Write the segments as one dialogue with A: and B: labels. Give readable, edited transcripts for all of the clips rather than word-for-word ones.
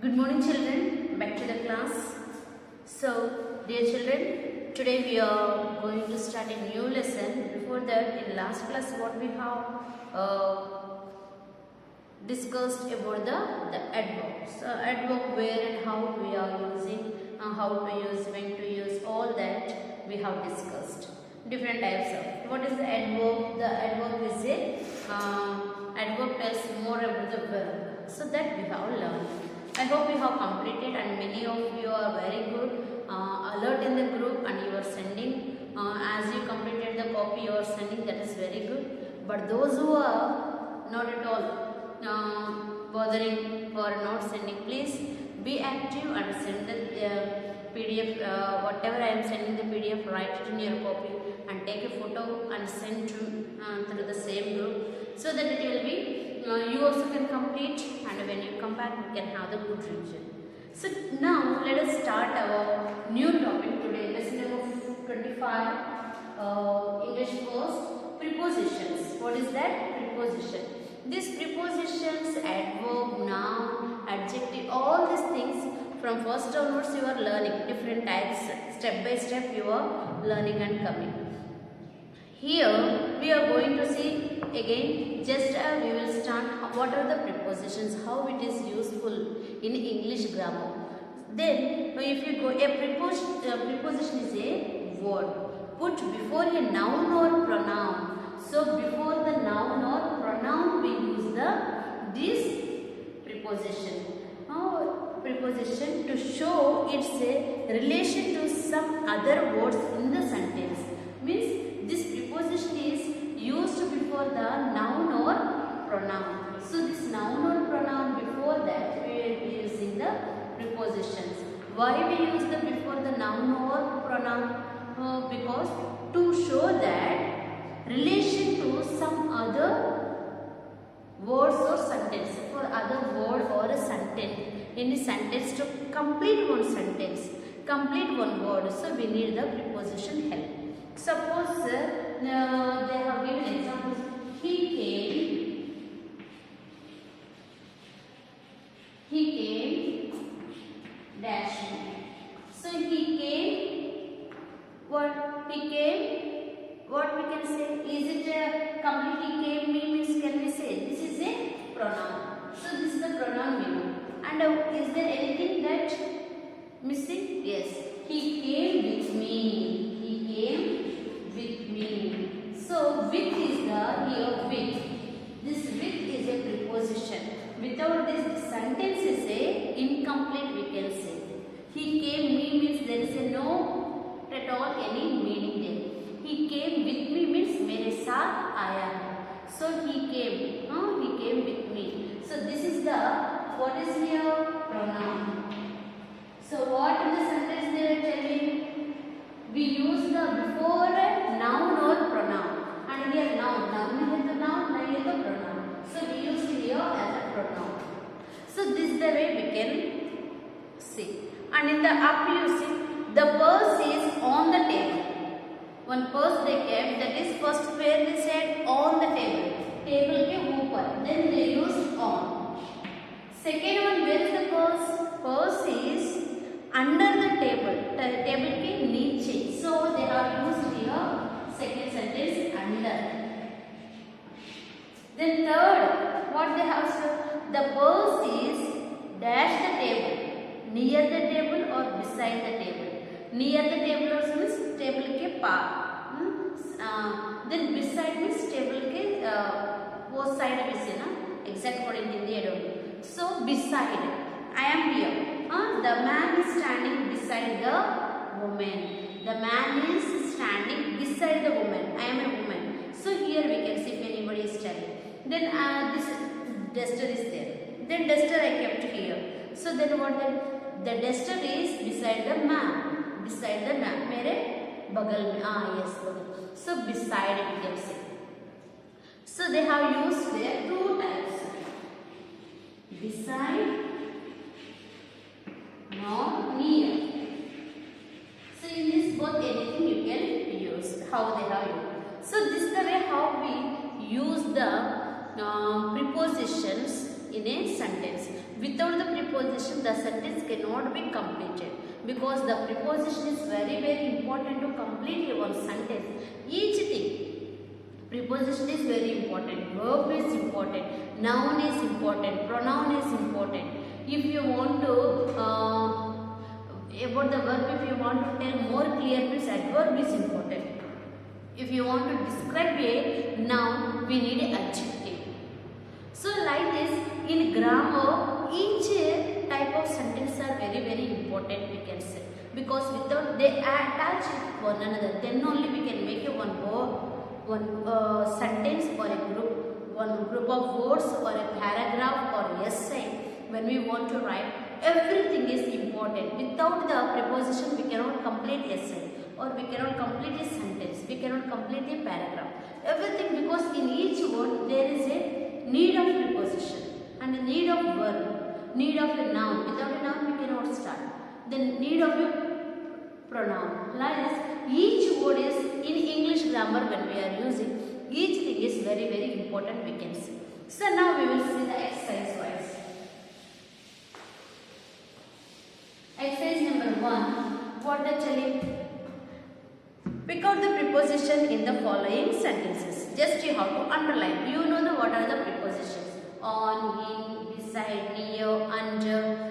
A: Good morning children, back to the class. So dear children, today we are going to start a new lesson. Before that, in last class what we have discussed about the adverb. So adverb, where and how we are using, how to use, when to use, all that we have discussed. Different types of. What is the adverb? The adverb is adverb tells more about the verb. So that we have learned. I hope you have completed, and many of you are very good, alert in the group, and you are sending. As you completed the copy, you are sending. That is very good. But those who are not at all bothering or not sending, please be active and send the PDF. Whatever I am sending the PDF, write it in your copy and take a photo and send to the same group, so that it will be. You also can complete, and when you come back you can have the good revision. So now let us start our new topic today, lesson number 25, English first, prepositions. What is that? Preposition. These prepositions, adverb, noun, adjective, all these things from first onwards you are learning different types, step by step you are learning and coming. Here we are going to see again, just we will start what are the prepositions, how it is useful in English grammar. Then if you go, a preposition is a word put before a noun or pronoun. So before the noun or pronoun we use this preposition. Preposition to show its a relation to some other words in the sentence. Means this preposition is used before the noun or pronoun. So this noun or pronoun, before that we will be using the prepositions. Why we use the before the noun or pronoun? Because to show that relation to some other words or sentence, for other word or a sentence, any sentence to complete one sentence, complete one word. So we need the preposition help. Suppose they have given examples. He came dashing. So he came, what we can say? Is it a complete? He came means, can we say this is a pronoun? So this is the pronoun meaning. And is there anything that missing? Yes, he came with me. He came with me. So with is the here with. This with is a preposition. Without this, the sentence is a incomplete, we can say. He came me means there is a no at all any meaning there. He came with me means mere saath aaya hai. So he came with me. So this is the, what is here? Pronoun. So what in the sentence they are telling? We use the before noun or pronoun. And here noun is the noun, now is the pronoun. So we use here as a pronoun. So this is the way we can see. And in the up you see, the purse is on the table. One purse they kept, that is first where they said on the table. Table ke upar. Then they used on. Second one, where is the purse? Purse is under the table. Table ke niche. So they are used here. Second sentence, under. Then third, what they have said? The purse is dash the table. Near the table or beside the table. Near the table also means table ke paar. Then beside means table ke both side we say na. Exact word in Hindi I don't know. So beside, I am here. The man is standing beside the woman. The man is standing beside the woman. I am a woman. So here we can see if anybody is standing. Then this duster is there. Then duster I kept here. So then what the duster is beside the man. Beside the man. Mere bagal mein. Yes. So beside we can say. So they have used there two types. Beside, not near. So in this both anything you can use. How they have used. So this is the way how we use the prepositions in a sentence. Without the preposition, the sentence cannot be completed, because the preposition is very very important to complete your sentence. Each thing, preposition is very important, verb is important, noun is important, pronoun is important. If you want to about the verb, if you want to tell more clear, means adverb is important. If you want to describe a noun, we need an adjective. So like this, in grammar, each type of sentence are very very important, we can say, because without they attach one another, then only we can make a one sentence or a one group of words or a paragraph or essay. When we want to write, everything is important. Without the preposition, we cannot complete essay, or we cannot complete a sentence, we cannot complete a paragraph. Everything, because in each word there is a need of preposition and a need of verb, need of a noun. Without a noun, we cannot start. The need of a pronoun. Like this, each word is in English grammar when we are using. Each thing is very very important, we can see. So now we will see the exercise wise. Exercise number 1. What the challenge? Pick out the preposition in the following sentences. Just you have to underline. You know what are the prepositions. On, in, beside, near, under.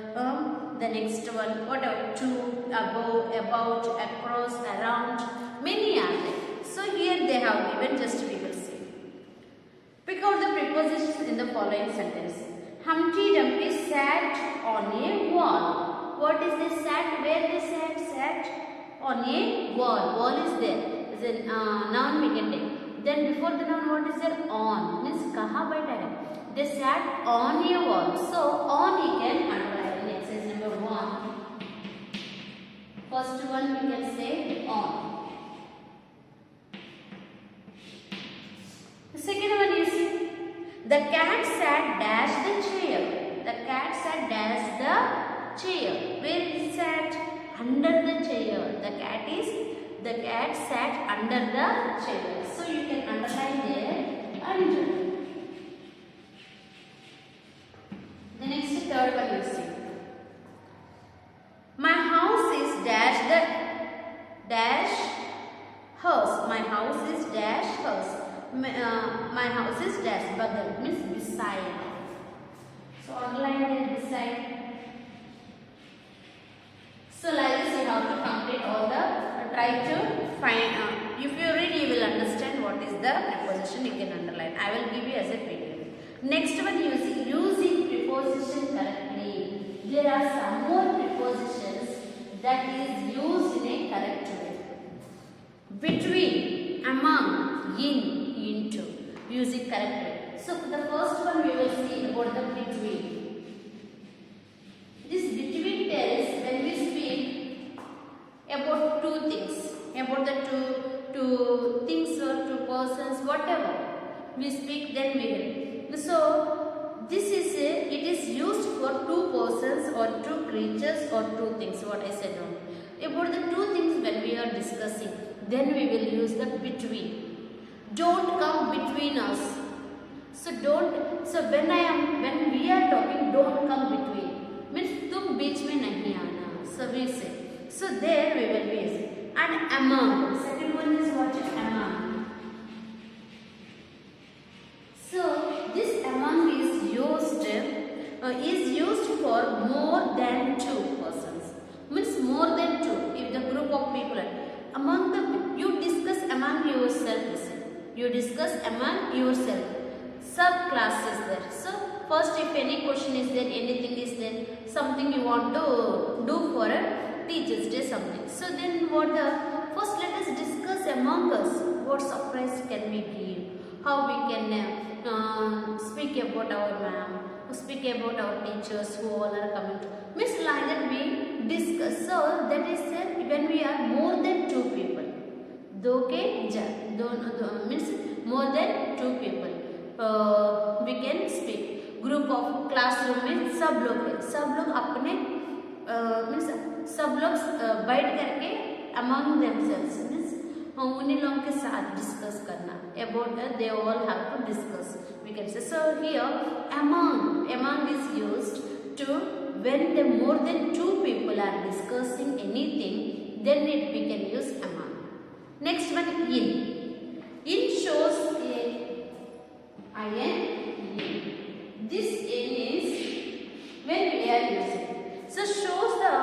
A: The next one, whatever, to, above, about, across, around. Many are there. So here they have given, just we will see. Pick out the prepositions in the following sentence. Humpty Dumpty sat on a wall. What is this sat? Where they sat? Sat on a wall. Wall is there. Is a noun we can take. Then before the noun, what is there? On. Means kaha baitha hai. They sat on a wall. So on we can underline. Exercise number 1. First one we can say on. The second one you see. The cat sat dash the chair. The cat sat dash the chair. Where it sat? Under the chair. The cat sat under the chair. So you can underline there under. The next third one you see. My house is dash the dash house. My house is dash house. My house is dash bagal, means beside. So underline there beside. So like this you have to complete all the, try to find, if you read you will understand what is the preposition, you can underline. I will give you as a PDF. Next one, using preposition correctly. There are some more prepositions that is used in a correct way. Between, among, in, into, using correct way. So the first one we will see about the between. This between tells when we speak about two things, about the two things or two persons, whatever we speak, then we will. So this is it is used for two persons or two creatures or two things. What I said now about the two things when we are discussing, then we will use the between. Don't come between us. So don't. So when we are talking, don't come between. Means तुम बीच में नहीं आना. So we say. So there we will be using. And among. Second one is what is among. So this among is used for more than two persons. Means more than two. If the group of people are among the, you discuss among yourself. Listen. You discuss among yourself. Sub classes there. So first, if any question is there, anything is there, something you want to do for a teacher's day, something. So then what first let us discuss among us what surprise can we give, how we can speak about our ma'am, speak about our teachers who all are coming to. Means like that we discuss. So that is when we are more than two people. Do ke ja, means more than two people. We can speak. Group of classroom में सब लोग अपने means सब लोग बैठ करके among themselves means उन्हीं लोगों के साथ डिस्कस करना, about they all have to discuss, we can say. So here among is used to when the more than two people are discussing anything, then we can use among. Next one, in shows a this in is when we are using, so shows the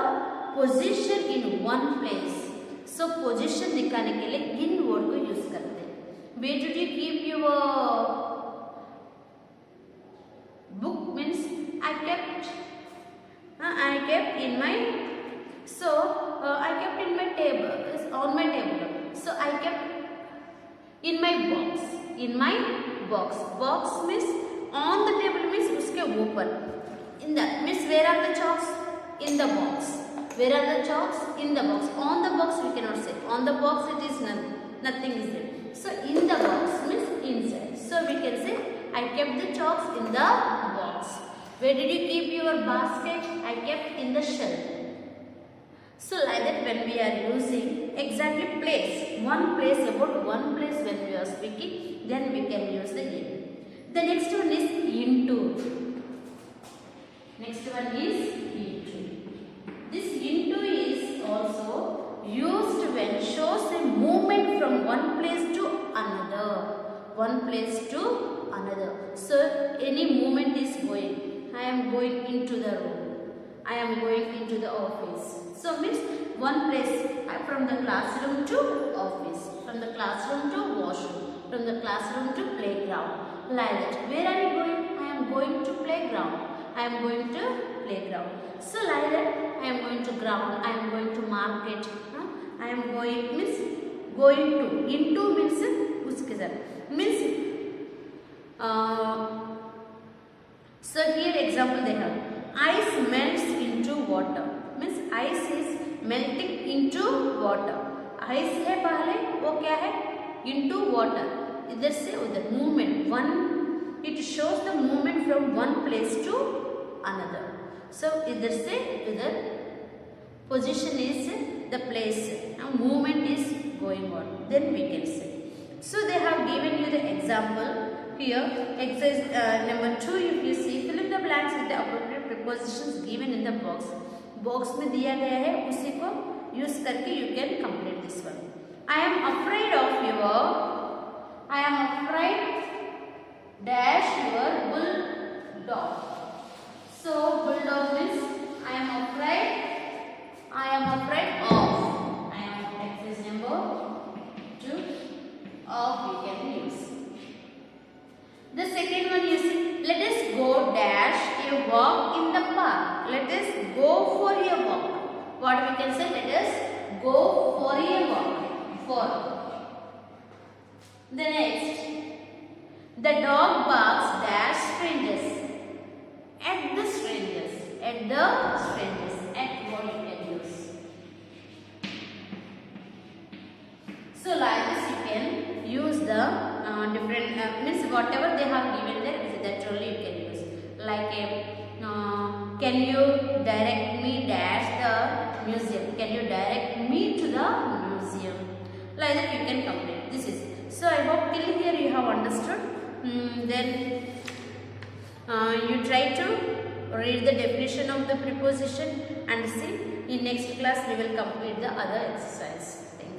A: position in one place. So position दिखाने के लिए in word को use करते हैं. Where did you keep your book? Means I kept in my, so I kept in my table, on my table. So I kept in my box. Box means on the table, means उसके ऊपर. In the means where are the chalks? In the box. Where are the chalks? In the box. On the box we cannot say. On the box it is nothing is there. So in the box means inside. So we can say I kept the chalks in the box. Where did you keep your basket? I kept in the shelf. So like that, when we are using exactly place, one place, about one place when we are speaking, then we can use the in. The next one is into. Next one is into. This into is also used when shows a movement from one place to another. One place to another. So any movement is going. I am going into the room. I am going into the office. So means one place, from the classroom to office, from the classroom to washroom, from the classroom to playground. Like that. Where are you going? I am going to playground. I am going to playground. So like that, I am going to ground. I am going to market. I am going means going to. Into means उसके साथ means. So here example they have. Ice melts into water. Means ice is melting into water. Ice है पहले, वो क्या है? Into water. इधर से उधर movement. One, it shows the movement from one place to another. So इधर से उधर, position is the place. Now movement is going on. Then we can say. So they have given you the example. Here, exercise number 2, if you see, fill in the blanks with the appropriate prepositions given in the box. Box में दिया गया है, उसी को use करके you can complete this one. I am afraid dash your bulldog. So bulldog means I am afraid of. I am exercise number 2 of we can use. The second one you see, let us go dash a walk in the park. Let us go for a walk. What we can say? Let us go for a walk. For. The next, the dog barks dash strangers. At the strangers. At the strangers. At what you can use. So like this you can use the different means whatever they have given there, that only you can use. Like can you direct me dash the museum? Can you direct me to the museum? Like that you can complete. This is. So I hope till here you have understood. Then you try to read the definition of the preposition and see. In next class we will complete the other exercise. Thank you.